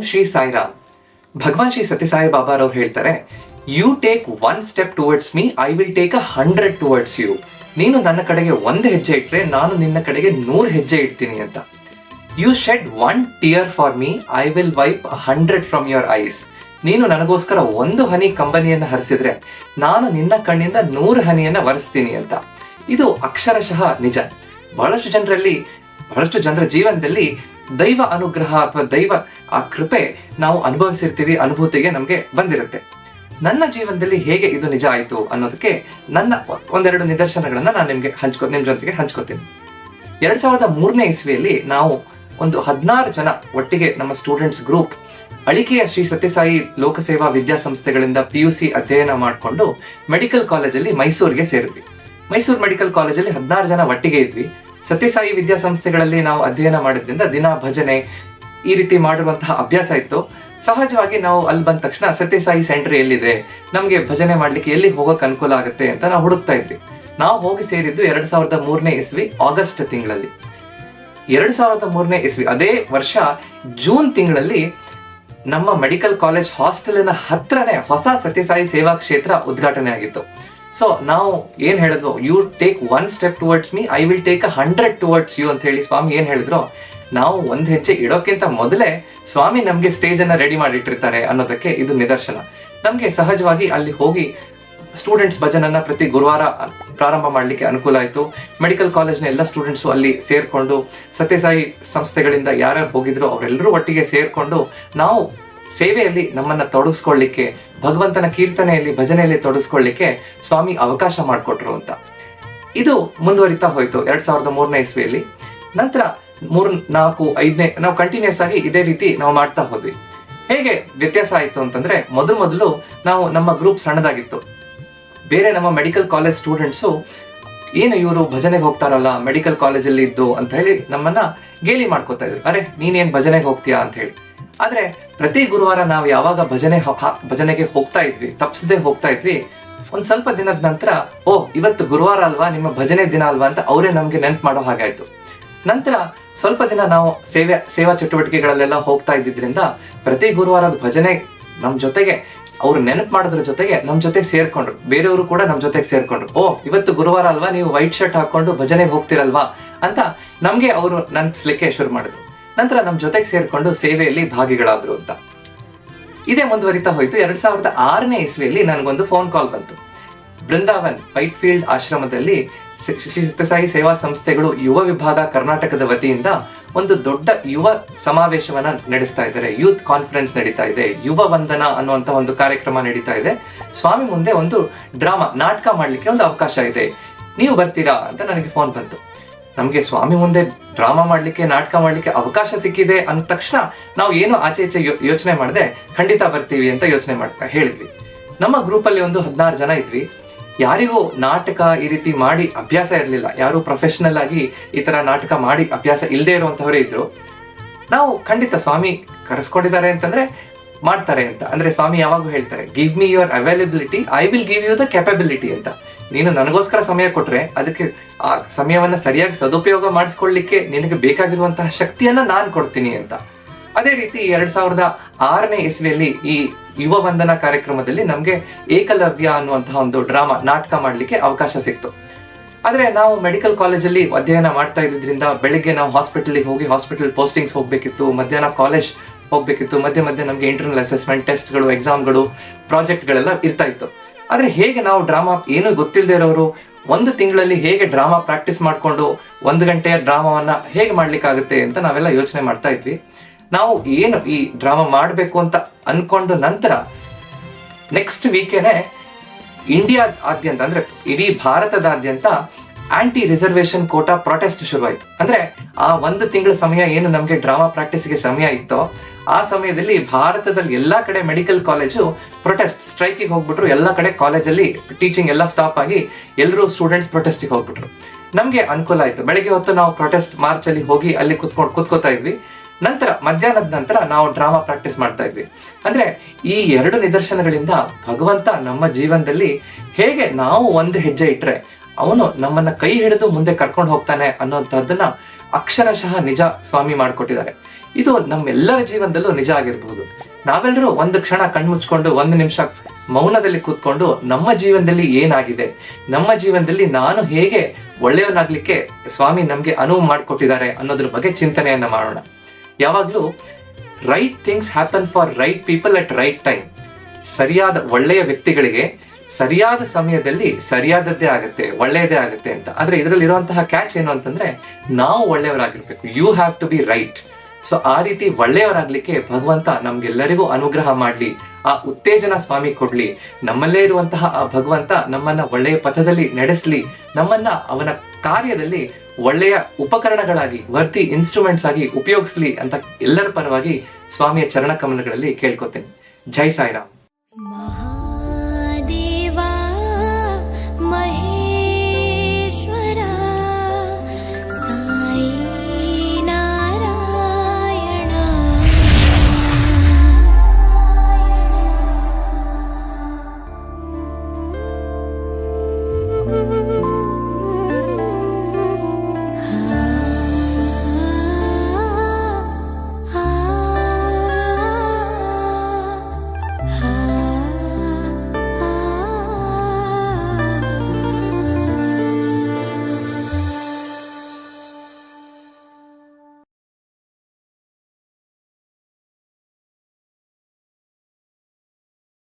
ಶ್ರೀ ಸಾಯಿರಾಮ್. ಭಗವಾನ್ ಶ್ರೀ ಸತ್ಯಸಾಯಿ ಬಾಬಾರವ್ರು ಹೇಳ್ತಾರೆ, you take 1 step towards me, I will take 100 towards you. ನೀನು ನನ್ನ ಕಡೆಗೆ 1 ಹೆಜ್ಜೆ ಇಟ್ಟರೆ ನಾನು ನಿನ್ನ ಕಡೆಗೆ 100 ಹೆಜ್ಜೆ ಇಡ್ತೀನಿ ಅಂತ. You shed 1 tear for me, I will wipe 100 from your eyes. ನೀನು ನನಗೋಸ್ಕರ 1 ಹನಿ ಕಂಬನಿಯನ್ನು ಹರಿಸಿದ್ರೆ ನಾನು ನಿನ್ನ ಕಣ್ಣಿಂದ 100 ಹನಿಯನ್ನ ಒರೆಸ್ತೀನಿ ಅಂತ. ಇದು ಅಕ್ಷರಶಃ ನಿಜ. ಬಹಳಷ್ಟು ಜನರ ಜೀವನದಲ್ಲಿ ದೈವ ಅನುಗ್ರಹ ಅಥವಾ ದೈವ ಆ ಕೃಪೆ ನಾವು ಅನುಭವಿಸಿರ್ತೀವಿ, ಅನುಭೂತಿಗೆ ನಮಗೆ ಬಂದಿರುತ್ತೆ. ನನ್ನ ಜೀವನದಲ್ಲಿ ಹೇಗೆ ಇದು ನಿಜ ಆಯಿತು ಅನ್ನೋದಕ್ಕೆ ನನ್ನ ಒಂದೆರಡು ನಿದರ್ಶನಗಳನ್ನ ನಾನು ನಿಮ್ಮ ಜೊತೆಗೆ ಹಂಚ್ಕೋತೀನಿ. 2003ನೇ ಇಸ್ವಿಯಲ್ಲಿ ನಾವು ಒಂದು 16 ಜನ ಒಟ್ಟಿಗೆ ನಮ್ಮ ಸ್ಟೂಡೆಂಟ್ಸ್ ಗ್ರೂಪ್ ಅಳಿಕೆಯ ಶ್ರೀ ಸತ್ಯಸಾಯಿ ಲೋಕಸೇವಾ ವಿದ್ಯಾಸಂಸ್ಥೆಗಳಿಂದ PUC ಅಧ್ಯಯನ ಮಾಡಿಕೊಂಡು ಮೆಡಿಕಲ್ ಕಾಲೇಜಲ್ಲಿ ಮೈಸೂರಿಗೆ ಸೇರಿದ್ವಿ. ಮೈಸೂರು ಮೆಡಿಕಲ್ ಕಾಲೇಜಲ್ಲಿ 16 ಜನ ಒಟ್ಟಿಗೆ ಇದ್ವಿ. ಸತ್ಯಸಾಯಿ ವಿದ್ಯಾಸಂಸ್ಥೆಗಳಲ್ಲಿ ನಾವು ಅಧ್ಯಯನ ಮಾಡಿದ್ರಿಂದ ದಿನ ಭಜನೆ ಈ ರೀತಿ ಮಾಡಿರುವಂತಹ ಅಭ್ಯಾಸ ಇತ್ತು. ಸಹಜವಾಗಿ ನಾವು ಅಲ್ಲಿ ಬಂದ ತಕ್ಷಣ ಸತ್ಯಸಾಯಿ ಸೆಂಟರ್ ಎಲ್ಲಿದೆ, ನಮಗೆ ಭಜನೆ ಮಾಡ್ಲಿಕ್ಕೆ ಎಲ್ಲಿ ಹೋಗೋಕೆ ಅನುಕೂಲ ಆಗುತ್ತೆ ಅಂತ ನಾವು ಹುಡುಕ್ತಾ ಇದ್ವಿ. ನಾವು ಹೋಗಿ ಸೇರಿದ್ದು 2003ನೇ ಇಸ್ವಿ ಆಗಸ್ಟ್ ತಿಂಗಳಲ್ಲಿ. 2003ನೇ ಇಸ್ವಿ ಅದೇ ವರ್ಷ ಜೂನ್ ತಿಂಗಳಲ್ಲಿ ನಮ್ಮ ಮೆಡಿಕಲ್ ಕಾಲೇಜ್ ಹಾಸ್ಟೆಲಿನ ಹತ್ರನೇ ಹೊಸ ಸತ್ಯಸಾಯಿ ಸೇವಾ ಕ್ಷೇತ್ರ ಉದ್ಘಾಟನೆ ಆಗಿತ್ತು. ಸೊ ನಾವು ಏನ್ ಹೇಳಿದ್ವು, you take 1 step towards me, I will take 100 towards you ಅಂತ ಹೇಳಿ ಸ್ವಾಮಿ ಏನ್ ಹೇಳಿದ್ರು, ನಾವು 1 ಹೆಜ್ಜೆ ಇಡೋಕ್ಕಿಂತ ಮೊದಲೇ ಸ್ವಾಮಿ ನಮ್ಗೆ ಸ್ಟೇಜ್ ಅನ್ನ ರೆಡಿ ಮಾಡಿಟ್ಟಿರ್ತಾರೆ ಅನ್ನೋದಕ್ಕೆ ಇದು ನಿದರ್ಶನ. ನಮ್ಗೆ ಸಹಜವಾಗಿ ಅಲ್ಲಿ ಹೋಗಿ ಸ್ಟೂಡೆಂಟ್ಸ್ ಭಜನನ್ನ ಪ್ರತಿ ಗುರುವಾರ ಪ್ರಾರಂಭ ಮಾಡಲಿಕ್ಕೆ ಅನುಕೂಲ ಆಯಿತು. ಮೆಡಿಕಲ್ ಕಾಲೇಜ್ನ ಎಲ್ಲ ಸ್ಟೂಡೆಂಟ್ಸು ಅಲ್ಲಿ ಸೇರ್ಕೊಂಡು ಸತ್ಯಸಾಯಿ ಸಂಸ್ಥೆಗಳಿಂದ ಯಾರ್ಯಾರು ಹೋಗಿದ್ರು ಅವರೆಲ್ಲರೂ ಒಟ್ಟಿಗೆ ಸೇರ್ಕೊಂಡು ನಾವು ಸೇವೆಯಲ್ಲಿ ನಮ್ಮನ್ನ ತೊಡಗಿಸ್ಕೊಳ್ಳಿಕ್ಕೆ, ಭಗವಂತನ ಕೀರ್ತನೆಯಲ್ಲಿ ಭಜನೆಯಲ್ಲಿ ತೊಡಗಿಸ್ಕೊಳ್ಳಿಕ್ಕೆ ಸ್ವಾಮಿ ಅವಕಾಶ ಮಾಡಿಕೊಟ್ರು ಅಂತ. ಇದು ಮುಂದುವರಿತಾ ಹೋಯ್ತು 2003ನೇ ಇಸ್ವಿಯಲ್ಲಿ. ನಂತರ 3, 4, 5ನೇ ನಾವು ಕಂಟಿನ್ಯೂಸ್ ಆಗಿ ಇದೇ ರೀತಿ ನಾವು ಮಾಡ್ತಾ ಹೋದ್ವಿ. ಹೇಗೆ ವ್ಯತ್ಯಾಸ ಆಯಿತು ಅಂತಂದ್ರೆ, ಮೊದಲು ನಾವು ನಮ್ಮ ಗ್ರೂಪ್ ಸಣ್ಣದಾಗಿತ್ತು. ಬೇರೆ ನಮ್ಮ ಮೆಡಿಕಲ್ ಕಾಲೇಜ್ ಸ್ಟೂಡೆಂಟ್ಸು ಏನು ಇವರು ಭಜನೆಗೆ ಹೋಗ್ತಾರಲ್ಲ ಮೆಡಿಕಲ್ ಕಾಲೇಜಲ್ಲಿ ಇದ್ದು ಅಂತ ಹೇಳಿ ನಮ್ಮನ್ನ ಗೇಲಿ ಮಾಡ್ಕೋತಾ ಇದ್ವಿ. ಅರೆ ನೀನೇನ್ ಭಜನೆಗೆ ಹೋಗ್ತೀಯಾ ಅಂತ ಹೇಳಿ. ಆದ್ರೆ ಪ್ರತಿ ಗುರುವಾರ ನಾವು ಯಾವಾಗ ಭಜನೆಗೆ ಹೋಗ್ತಾ ಇದ್ವಿ, ತಪ್ಸದೆ ಹೋಗ್ತಾ ಇದ್ವಿ, ಒಂದ್ ಸ್ವಲ್ಪ ದಿನದ ನಂತರ ಇವತ್ತು ಗುರುವಾರ ಅಲ್ವಾ, ನಿಮ್ಮ ಭಜನೆ ದಿನ ಅಲ್ವಾ ಅಂತ ಅವರೇ ನಮ್ಗೆ ನೆನ್ಪು ಮಾಡೋ ಹಾಗಾಯ್ತು. ನಂತರ ಸ್ವಲ್ಪ ದಿನ ನಾವು ಸೇವಾ ಚಟುವಟಿಕೆಗಳಲ್ಲೆಲ್ಲ ಹೋಗ್ತಾ ಇದ್ದಿದ್ರಿಂದ ಪ್ರತಿ ಗುರುವಾರದ ಭಜನೆ ನಮ್ ಜೊತೆಗೆ ಅವ್ರು ನೆನಪು ಮಾಡೋದ್ರ ಜೊತೆಗೆ ನಮ್ ಜೊತೆ ಸೇರ್ಕೊಂಡ್ರು. ಬೇರೆಯವರು ಕೂಡ ನಮ್ ಜೊತೆಗೆ ಸೇರ್ಕೊಂಡ್ರು. ಇವತ್ತು ಗುರುವಾರ ಅಲ್ವಾ, ನೀವು ವೈಟ್ ಶರ್ಟ್ ಹಾಕೊಂಡು ಭಜನೆಗೆ ಹೋಗ್ತಿರಲ್ವಾ ಅಂತ ನಮ್ಗೆ ಅವರು ನೆನ್ಪಿಸ್ಲಿಕ್ಕೆ ಶುರು ಮಾಡಿದ್ರು. ನಂತರ ನಮ್ ಜೊತೆಗೆ ಸೇರ್ಕೊಂಡು ಸೇವೆಯಲ್ಲಿ ಭಾಗಿಗಳಾದ್ರು ಅಂತ. ಇದೇ ಮುಂದುವರಿತಾ ಹೋಯ್ತು. 2006ನೇ ಇಸ್ವಿಯಲ್ಲಿ ನನಗೊಂದು ಫೋನ್ ಕಾಲ್ ಬಂತು. ಬೃಂದಾವನ್ ವೈಟ್ ಫೀಲ್ಡ್ ಆಶ್ರಮದಲ್ಲಿ ಶ್ರೀ ಸತ್ಯಸಾಯಿ ಸೇವಾ ಸಂಸ್ಥೆಗಳು ಯುವ ವಿಭಾಗ ಕರ್ನಾಟಕದ ವತಿಯಿಂದ ಒಂದು ದೊಡ್ಡ ಯುವ ಸಮಾವೇಶವನ್ನ ನಡೆಸ್ತಾ ಇದ್ದಾರೆ. ಯೂತ್ ಕಾನ್ಫರೆನ್ಸ್ ನಡೀತಾ ಇದೆ, ಯುವ ವಂದನ ಅನ್ನುವಂತ ಒಂದು ಕಾರ್ಯಕ್ರಮ ನಡೀತಾ ಇದೆ. ಸ್ವಾಮಿ ಮುಂದೆ ಒಂದು ನಾಟಕ ಮಾಡ್ಲಿಕ್ಕೆ ಒಂದು ಅವಕಾಶ ಇದೆ, ನೀವು ಬರ್ತೀರಾ ಅಂತ ನನಗೆ ಫೋನ್ ಬಂತು. ನಮ್ಗೆ ಸ್ವಾಮಿ ಮುಂದೆ ಡ್ರಾಮಾ ಮಾಡ್ಲಿಕ್ಕೆ, ನಾಟಕ ಮಾಡ್ಲಿಕ್ಕೆ ಅವಕಾಶ ಸಿಕ್ಕಿದೆ ಅಂದ ತಕ್ಷಣ ನಾವು ಏನು ಆಚೆ ಈಚೆ ಯೋಚನೆ ಮಾಡದೆ ಖಂಡಿತ ಬರ್ತೀವಿ ಅಂತ ಹೇಳಿದ್ವಿ. ನಮ್ಮ ಗ್ರೂಪಲ್ಲಿ ಒಂದು 16 ಜನ ಇದ್ವಿ. ಯಾರಿಗೂ ನಾಟಕ ಈ ರೀತಿ ಮಾಡಿ ಅಭ್ಯಾಸ ಇರಲಿಲ್ಲ. ಯಾರು ಪ್ರೊಫೆಷನಲ್ ಆಗಿ ಈ ತರ ನಾಟಕ ಮಾಡಿ ಅಭ್ಯಾಸ ಇಲ್ಲದೆ ಇರುವಂತವರೇ ಇದ್ರು. ನಾವು ಖಂಡಿತ ಸ್ವಾಮಿ ಕರೆಸ್ಕೊಂಡಿದ್ದಾರೆ ಅಂತಂದ್ರೆ ಮಾಡ್ತಾರೆ ಅಂತ. ಅಂದ್ರೆ ಸ್ವಾಮಿ ಯಾವಾಗೂ ಹೇಳ್ತಾರೆ, give me your availability, I will give you the capability ಅಂತ. ನೀನು ನನಗೋಸ್ಕರ ಸಮಯ ಕೊಟ್ರೆ ಅದಕ್ಕೆ ಆ ಸಮಯವನ್ನ ಸರಿಯಾಗಿ ಸದುಪಯೋಗ ಮಾಡಿಸ್ಕೊಳ್ಳಿಕ್ಕೆ ನಿನಗೆ ಬೇಕಾಗಿರುವಂತಹ ಶಕ್ತಿಯನ್ನ ನಾನು ಕೊಡ್ತೀನಿ ಅಂತ. ಅದೇ ರೀತಿ 2006ನೇ ಇಸ್ವಿಯಲ್ಲಿ ಈ ಯುವ ವಂದನಾ ಕಾರ್ಯಕ್ರಮದಲ್ಲಿ ನಮ್ಗೆ ಏಕಲವ್ಯ ಅನ್ನುವಂತಹ ಒಂದು ನಾಟಕ ಮಾಡ್ಲಿಕ್ಕೆ ಅವಕಾಶ ಸಿಕ್ತು. ಆದ್ರೆ ನಾವು ಮೆಡಿಕಲ್ ಕಾಲೇಜಲ್ಲಿ ಅಧ್ಯಯನ ಮಾಡ್ತಾ ಇದ್ದಿದ್ರಿಂದ ಬೆಳಿಗ್ಗೆ ನಾವು ಹಾಸ್ಪಿಟಲ್ ಪೋಸ್ಟಿಂಗ್ಸ್ ಹೋಗ್ಬೇಕಿತ್ತು, ಮಧ್ಯಾಹ್ನ ಕಾಲೇಜ್ ಹೋಗ್ಬೇಕಿತ್ತು, ಮಧ್ಯೆ ನಮ್ಗೆ ಇಂಟರ್ನಲ್ ಅಸೆಸ್ಮೆಂಟ್, ಟೆಸ್ಟ್ಗಳು, ಎಕ್ಸಾಮ್ಗಳು, ಪ್ರಾಜೆಕ್ಟ್ಗಳೆಲ್ಲ ಇರ್ತಾ ಇತ್ತು. ಆದ್ರೆ ಹೇಗೆ ನಾವು ಡ್ರಾಮಾ ಏನು ಗೊತ್ತಿಲ್ಲದೆ ಇರೋರು 1 ತಿಂಗಳಲ್ಲಿ ಹೇಗೆ ಡ್ರಾಮಾ ಪ್ರಾಕ್ಟೀಸ್ ಮಾಡ್ಕೊಂಡು 1 ಗಂಟೆಯ ಡ್ರಾಮಾವನ್ನ ಹೇಗೆ ಮಾಡ್ಲಿಕ್ಕಾಗುತ್ತೆ ಅಂತ ನಾವೆಲ್ಲ ಯೋಚನೆ ಮಾಡ್ತಾ ಇದ್ವಿ. ನಾವು ಏನು ಈ ಡ್ರಾಮಾ ಮಾಡಬೇಕು ಅಂತ ಅನ್ಕೊಂಡು ನಂತರ ನೆಕ್ಸ್ಟ್ ವೀಕೇನೆ ಇಂಡಿಯಾ ಆದ್ಯಂತ ಅಂದ್ರೆ ಇಡೀ ಭಾರತದಾದ್ಯಂತ ಆಂಟಿ ರಿಸರ್ವೇಶನ್ ಕೋಟಾ ಪ್ರೊಟೆಸ್ಟ್ ಶುರುವಾಯಿತು. ಅಂದ್ರೆ ಆ 1 ತಿಂಗಳ ಸಮಯ ಏನು ನಮ್ಗೆ ಡ್ರಾಮಾ ಪ್ರಾಕ್ಟೀಸ್ಗೆ ಸಮಯ ಇತ್ತೋ ಆ ಸಮಯದಲ್ಲಿ ಭಾರತದಲ್ಲಿ ಎಲ್ಲಾ ಕಡೆ ಮೆಡಿಕಲ್ ಕಾಲೇಜು ಪ್ರೊಟೆಸ್ಟ್ ಸ್ಟ್ರೈಕಿಗೆ ಹೋಗ್ಬಿಟ್ರು. ಎಲ್ಲಾ ಕಡೆ ಕಾಲೇಜಲ್ಲಿ ಟೀಚಿಂಗ್ ಎಲ್ಲ ಸ್ಟಾಪ್ ಆಗಿ ಎಲ್ಲರೂ ಸ್ಟೂಡೆಂಟ್ಸ್ ಪ್ರೊಟೆಸ್ಟಿಗೆ ಹೋಗ್ಬಿಟ್ರು. ನಮ್ಗೆ ಅನುಕೂಲ ಆಯ್ತು. ಬೆಳಗ್ಗೆ ಹೊತ್ತು ನಾವು ಪ್ರೊಟೆಸ್ಟ್ ಮಾರ್ಚ್ ಅಲ್ಲಿ ಹೋಗಿ ಅಲ್ಲಿ ಕೂತ್ಕೋತಾ ಇದ್ವಿ. ನಂತರ ಮಧ್ಯಾಹ್ನದ ನಂತರ ನಾವು ಡ್ರಾಮಾ ಪ್ರಾಕ್ಟೀಸ್ ಮಾಡ್ತಾ ಇದ್ವಿ. ಅಂದ್ರೆ ಈ 2 ನಿದರ್ಶನಗಳಿಂದ ಭಗವಂತ ನಮ್ಮ ಜೀವನದಲ್ಲಿ ಹೇಗೆ ನಾವು 1 ಹೆಜ್ಜೆ ಇಟ್ರೆ ಅವನು ನಮ್ಮನ್ನ ಕೈ ಹಿಡಿದು ಮುಂದೆ ಕರ್ಕೊಂಡು ಹೋಗ್ತಾನೆ ಅನ್ನೋಂಥದ್ದನ್ನ ಅಕ್ಷರಶಃ ನಿಜ ಸ್ವಾಮಿ ಮಾಡ್ಕೊಟ್ಟಿದ್ದಾರೆ. ಇದು ನಮ್ಮೆಲ್ಲರ ಜೀವನದಲ್ಲೂ ನಿಜ ಆಗಿರಬಹುದು. ನಾವೆಲ್ಲರೂ ಒಂದು ಕ್ಷಣ ಕಣ್ಮುಚ್ಕೊಂಡು 1 ನಿಮಿಷ ಮೌನದಲ್ಲಿ ಕೂತ್ಕೊಂಡು ನಮ್ಮ ಜೀವನದಲ್ಲಿ ಏನಾಗಿದೆ, ನಮ್ಮ ಜೀವನದಲ್ಲಿ ನಾನು ಹೇಗೆ ಒಳ್ಳೆಯವನಾಗ್ಲಿಕ್ಕೆ ಸ್ವಾಮಿ ನಮ್ಗೆ ಅನುವು ಮಾಡಿಕೊಟ್ಟಿದ್ದಾರೆ ಅನ್ನೋದ್ರ ಬಗ್ಗೆ ಚಿಂತನೆಯನ್ನ ಮಾಡೋಣ. ಯಾವಾಗ್ಲೂ right things happen for right people at right time. ಸರಿಯಾದ ಒಳ್ಳೆಯ ವ್ಯಕ್ತಿಗಳಿಗೆ ಸರಿಯಾದ ಸಮಯದಲ್ಲಿ ಸರಿಯಾದದ್ದೇ ಆಗುತ್ತೆ, ಒಳ್ಳೆಯದೇ ಆಗುತ್ತೆ ಅಂತ. ಆದ್ರೆ ಇದರಲ್ಲಿ ಇರುವಂತಹ ಕ್ಯಾಚ್ ಏನು ಅಂತಂದ್ರೆ, ನಾವು ಒಳ್ಳೆಯವರಾಗಿರ್ಬೇಕು. You have to be right. So ಆ ರೀತಿ ಒಳ್ಳೆಯವರಾಗ್ಲಿಕ್ಕೆ ಭಗವಂತ ನಮ್ಗೆಲ್ಲರಿಗೂ ಅನುಗ್ರಹ ಮಾಡ್ಲಿ, ಆ ಉತ್ತೇಜನ ಸ್ವಾಮಿ ಕೊಡ್ಲಿ. ನಮ್ಮಲ್ಲೇ ಇರುವಂತಹ ಆ ಭಗವಂತ ನಮ್ಮನ್ನ ಒಳ್ಳೆಯ ಪಥದಲ್ಲಿ ನಡೆಸಲಿ, ನಮ್ಮನ್ನ ಅವನ ಕಾರ್ಯದಲ್ಲಿ ಒಳ್ಳೆಯ ಉಪಕರಣಗಳಾಗಿ, ವರ್ತಿ ಇನ್ಸ್ಟ್ರೂಮೆಂಟ್ಸ್ ಆಗಿ ಉಪಯೋಗಿಸ್ಲಿ ಅಂತ ಎಲ್ಲರ ಪರವಾಗಿ ಸ್ವಾಮಿಯ ಚರಣ ಕಮಲಗಳಲ್ಲಿ ಕೇಳ್ಕೊತೇನೆ. ಜೈ ಸಾಯಿರಾಮ್.